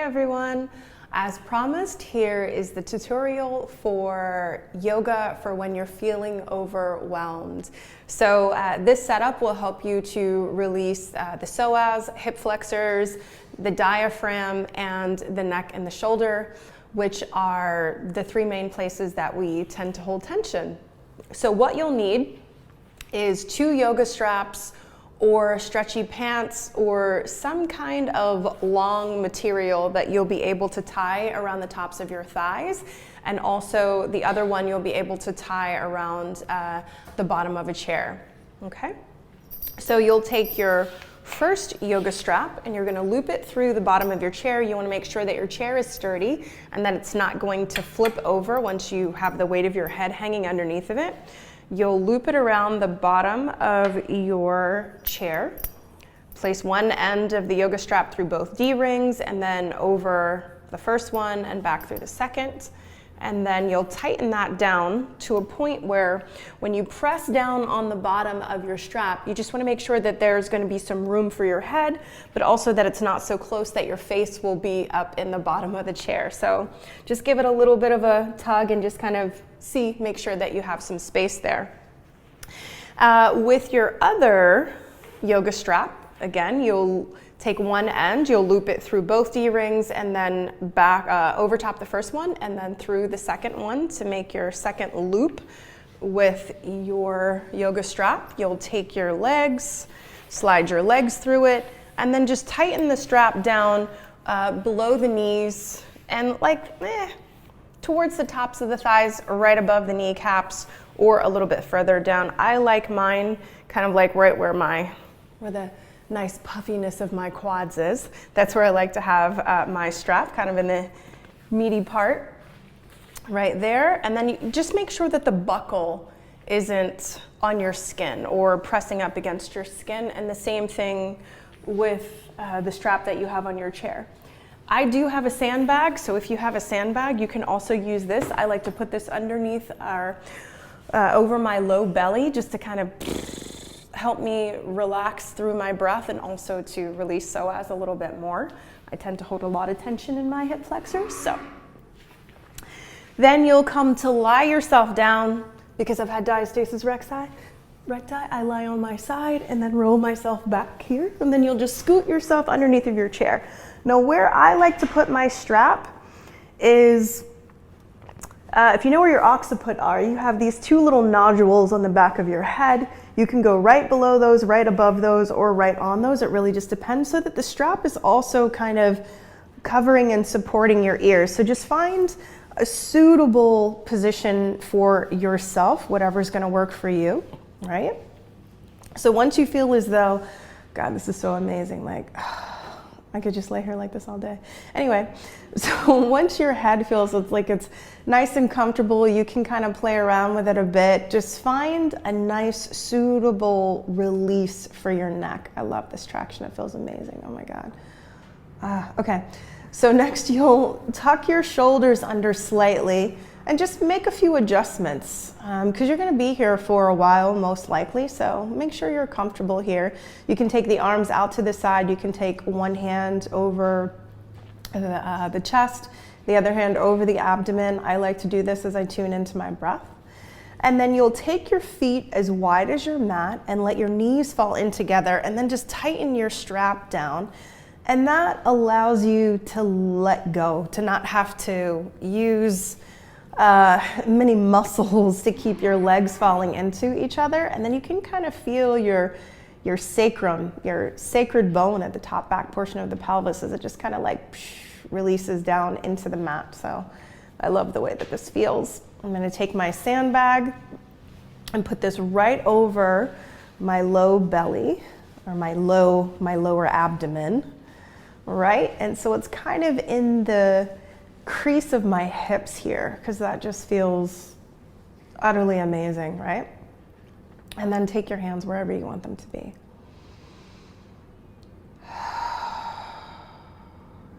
everyone. As promised, here is the tutorial for yoga for when you're feeling overwhelmed. So this setup will help you to release the psoas, hip flexors, the diaphragm, and the neck and the shoulder, which are the three main places that we tend to hold tension. So what you'll need is 2 yoga straps or stretchy pants or some kind of long material that you'll be able to tie around the tops of your thighs, and also the other one you'll be able to tie around the bottom of a chair. Okay? So you'll take your first yoga strap and you're going to loop it through the bottom of your chair. You want to make sure that your chair is sturdy and that it's not going to flip over once you have the weight of your head hanging underneath of it. You'll loop it around the bottom of your chair. Place one end of the yoga strap through both D-rings and then over the first one and back through the second. And then you'll tighten that down to a point where when you press down on the bottom of your strap, you just want to make sure that there's going to be some room for your head, but also that it's not so close that your face will be up in the bottom of the chair. So just give it a little bit of a tug and just kind of make sure that you have some space there. With your other yoga strap, again, you'll take one end, you'll loop it through both D-rings and then back over top the first one and then through the second one to make your second loop with your yoga strap. You'll take your legs, slide your legs through it, and then just tighten the strap down below the knees and towards the tops of the thighs, right above the kneecaps, or a little bit further down. I like mine kind of like right where the nice puffiness of my quads is. That's where I like to have my strap, kind of in the meaty part, right there. And then you just make sure that the buckle isn't on your skin or pressing up against your skin. And the same thing with the strap that you have on your chair. I do have a sandbag, so if you have a sandbag, you can also use this. I like to put this underneath or over my low belly just to kind of help me relax through my breath and also to release psoas a little bit more. I tend to hold a lot of tension in my hip flexors. So then you'll come to lie yourself down. Because I've had diastasis recti, I lie on my side and then roll myself back here, and then you'll just scoot yourself underneath of your chair. Now where I like to put my strap is, if you know where your occiput are, you have these 2 little nodules on the back of your head. You can go right below those, right above those, or right on those. It really just depends, so that the strap is also kind of covering and supporting your ears. So just find a suitable position for yourself, whatever's going to work for you, right? So once you feel as though, God, this is so amazing, like, I could just lay here like this all day. Anyway, so once your head feels like it's nice and comfortable, you can kind of play around with it a bit. Just find a nice, suitable release for your neck. I love this traction. It feels amazing. Oh my God. Okay, so next you'll tuck your shoulders under slightly and just make a few adjustments because you're going to be here for a while most likely, so make sure you're comfortable here. You can take the arms out to the side. You can take one hand over the chest, the other hand over the abdomen. I like to do this as I tune into my breath. And then you'll take your feet as wide as your mat and let your knees fall in together, and then just tighten your strap down. And that allows you to let go, to not have to use many muscles to keep your legs falling into each other. And then you can kind of feel your sacrum, your sacred bone at the top back portion of the pelvis as it just kind of releases down into the mat. So I love the way that this feels. I'm going to take my sandbag and put this right over my low belly, or my lower abdomen, right? And so it's kind of in the crease of my hips here, because that just feels utterly amazing, right? And then take your hands wherever you want them to be.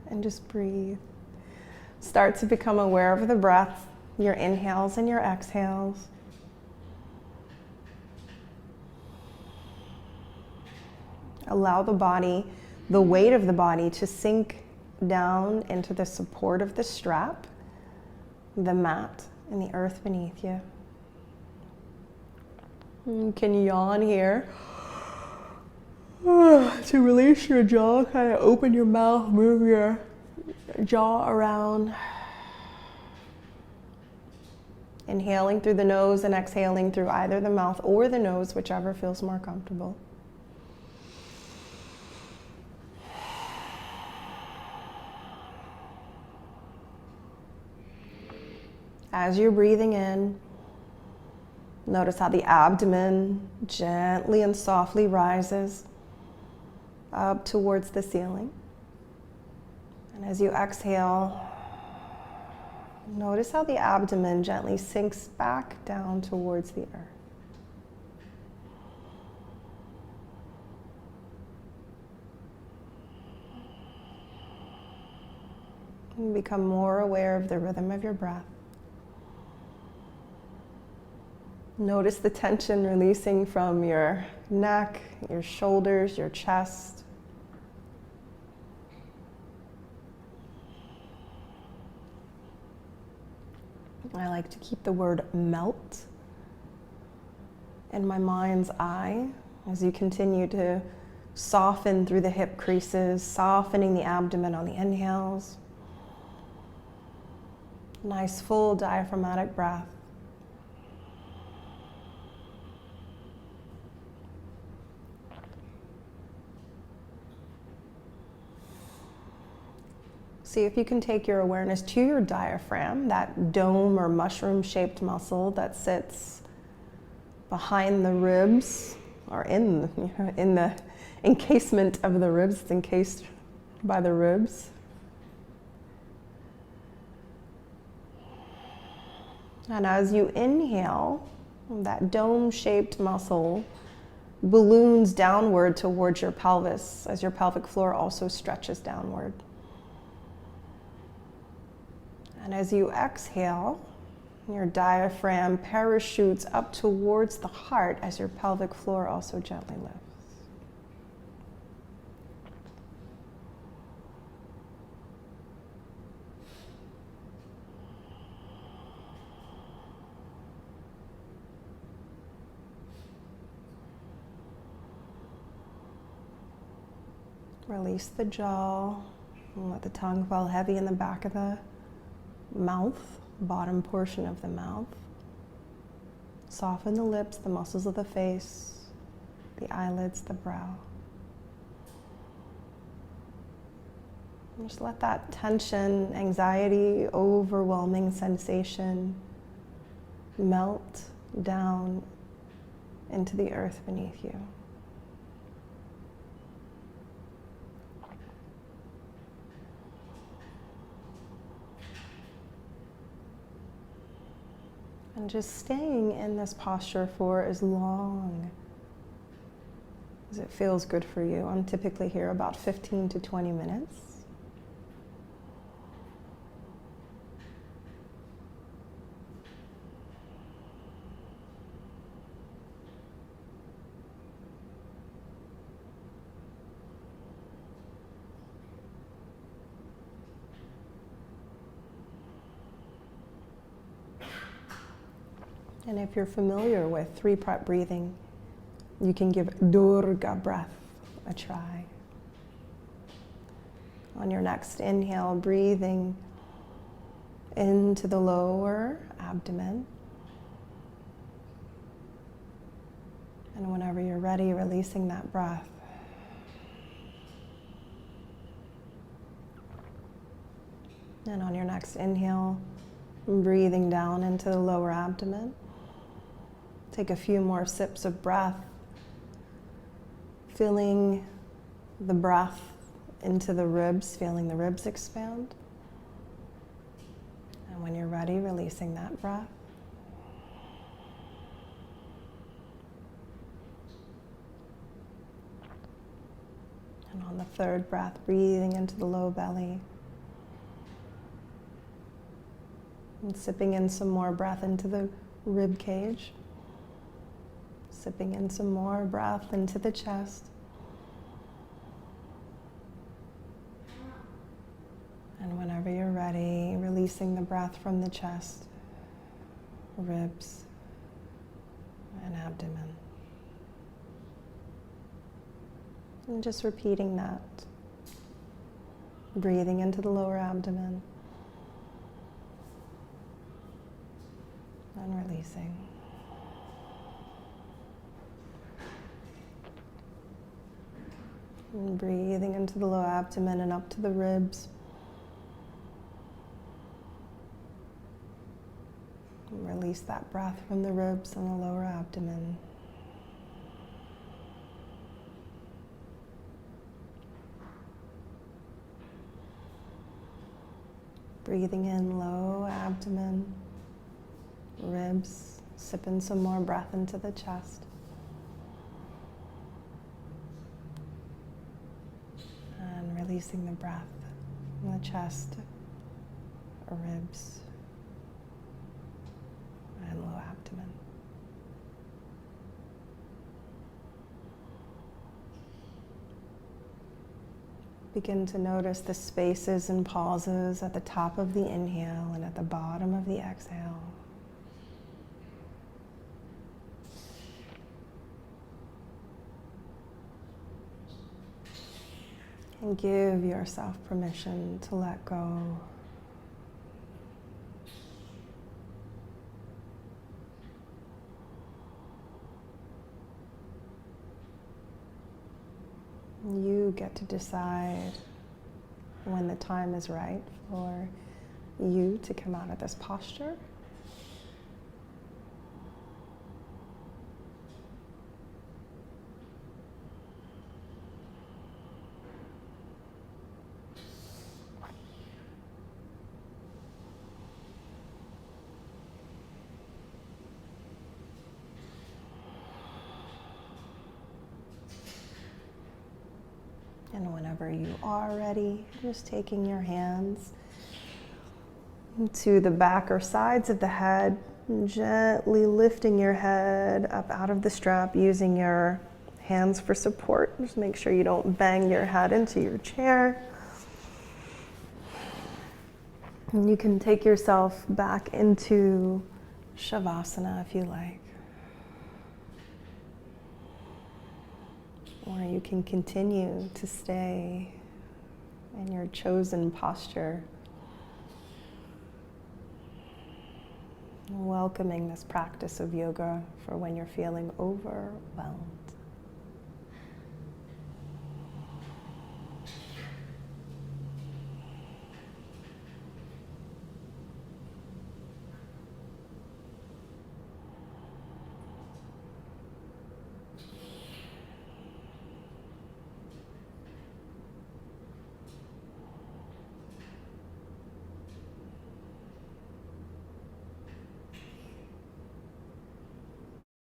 And just breathe. Start to become aware of the breath, your inhales and your exhales. Allow the body, the weight of the body, to sink down into the support of the strap, the mat, and the earth beneath you. You can yawn here to release your jaw. Kind of open your mouth, move your jaw around. Inhaling through the nose and exhaling through either the mouth or the nose, whichever feels more comfortable. As you're breathing in, notice how the abdomen gently and softly rises up towards the ceiling. And as you exhale, notice how the abdomen gently sinks back down towards the earth. And become more aware of the rhythm of your breath. Notice the tension releasing from your neck, your shoulders, your chest. I like to keep the word melt in my mind's eye as you continue to soften through the hip creases, softening the abdomen on the inhales. Nice full diaphragmatic breath. See if you can take your awareness to your diaphragm, that dome or mushroom-shaped muscle that sits behind the ribs, or in the encasement of the ribs. It's encased by the ribs. And as you inhale, that dome-shaped muscle balloons downward towards your pelvis as your pelvic floor also stretches downward. And as you exhale, your diaphragm parachutes up towards the heart as your pelvic floor also gently lifts. Release the jaw and let the tongue fall heavy in the back of the mouth, bottom portion of the mouth. Soften the lips, the muscles of the face, the eyelids, the brow. And just let that tension, anxiety, overwhelming sensation melt down into the earth beneath you. And just staying in this posture for as long as it feels good for you. I'm typically here about 15 to 20 minutes. And if you're familiar with 3-part breathing, you can give Durga breath a try. On your next inhale, breathing into the lower abdomen. And whenever you're ready, releasing that breath. And on your next inhale, breathing down into the lower abdomen. Take a few more sips of breath, feeling the breath into the ribs, feeling the ribs expand. And when you're ready, releasing that breath. And on the third breath, breathing into the low belly. And sipping in some more breath into the rib cage. Sipping in some more breath into the chest. And whenever you're ready, releasing the breath from the chest, ribs, and abdomen. And just repeating that. Breathing into the lower abdomen. And releasing. And breathing into the lower abdomen and up to the ribs. And release that breath from the ribs and the lower abdomen. Breathing in low abdomen, ribs, sipping some more breath into the chest. And releasing the breath from the chest, ribs, and low abdomen. Begin to notice the spaces and pauses at the top of the inhale and at the bottom of the exhale. And give yourself permission to let go. You get to decide when the time is right for you to come out of this posture. And whenever you are ready, just taking your hands to the back or sides of the head, and gently lifting your head up out of the strap, using your hands for support. Just make sure you don't bang your head into your chair. And you can take yourself back into Shavasana if you like. Or you can continue to stay in your chosen posture, welcoming this practice of yoga for when you're feeling overwhelmed.